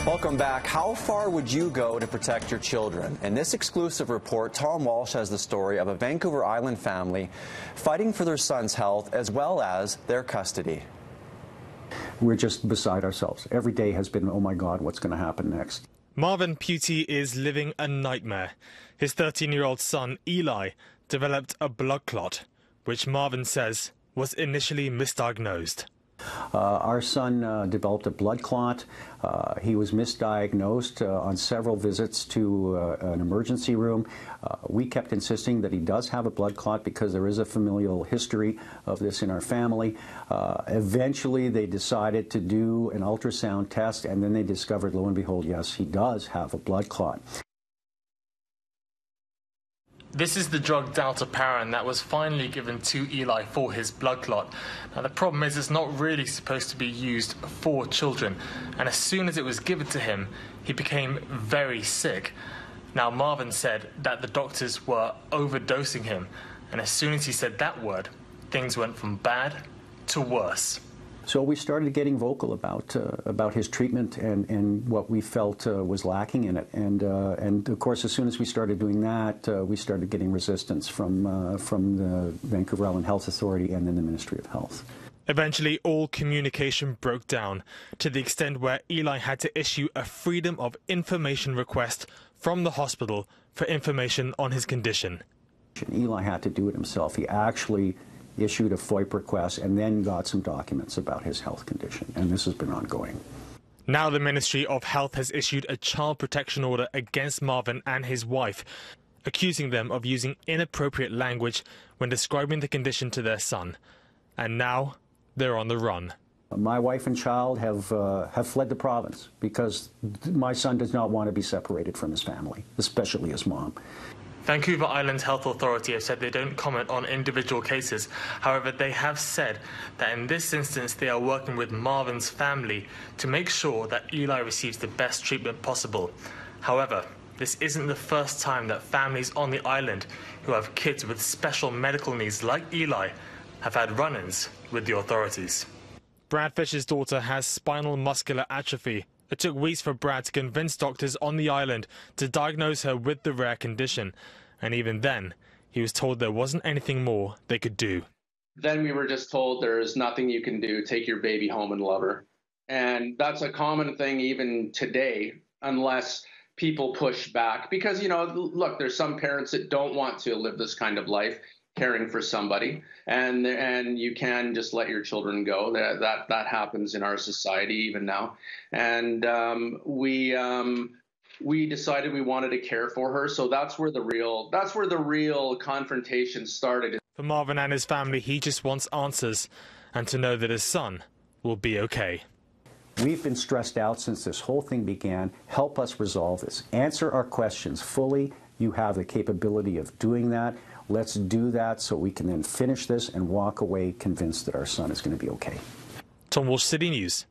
Welcome back. How far would you go to protect your children? In this exclusive report, Tom Walsh has the story of a Vancouver Island family fighting for their son's health as well as their custody. We're just beside ourselves. Every day has been, oh my God, what's going to happen next? Marvin Putey is living a nightmare. His 13-year-old son, Eli, developed a blood clot, which Marvin says was initially misdiagnosed. Our son developed a blood clot. He was misdiagnosed on several visits to an emergency room. We kept insisting that he does have a blood clot because there is a familial history of this in our family. Eventually, they decided to do an ultrasound test, and then they discovered, lo and behold, yes, he does have a blood clot. This is the drug dalteparin that was finally given to Eli for his blood clot. Now the problem is it's not really supposed to be used for children, and as soon as it was given to him, he became very sick. Now Marvin said that the doctors were overdosing him, and as soon as he said that word, things went from bad to worse. So we started getting vocal about his treatment and what we felt was lacking in it. And of course, as soon as we started doing that, we started getting resistance from the Vancouver Island Health Authority and then the Ministry of Health. Eventually, all communication broke down to the extent where Eli had to issue a Freedom of Information request from the hospital for information on his condition. Eli had to do it himself. He actually issued a FOIP request and then got some documents about his health condition, and this has been ongoing. Now the Ministry of Health has issued a child protection order against Marvin and his wife, accusing them of using inappropriate language when describing the condition to their son. And now they're on the run. My wife and child have fled the province because my son does not want to be separated from his family, especially his mom. Vancouver Island Health Authority have said they don't comment on individual cases. However, they have said that in this instance they are working with Marvin's family to make sure that Eli receives the best treatment possible. However, this isn't the first time that families on the island who have kids with special medical needs like Eli have had run-ins with the authorities. Brad Fisher's daughter has spinal muscular atrophy. It took weeks for Brad to convince doctors on the island to diagnose her with the rare condition. And even then, he was told there wasn't anything more they could do. Then we were just told there's nothing you can do, take your baby home and love her. And that's a common thing even today, unless people push back. Because, you know, look, there's some parents that don't want to live this kind of life, caring for somebody, and you can just let your children go. That happens in our society even now. And we decided we wanted to care for her, so that's where the real confrontation started. For Marvin and his family, he just wants answers and to know that his son will be okay. We've been stressed out since this whole thing began. Help us resolve this. Answer our questions fully. You have the capability of doing that. Let's do that so we can then finish this and walk away convinced that our son is going to be okay. Tom Walsh, City News.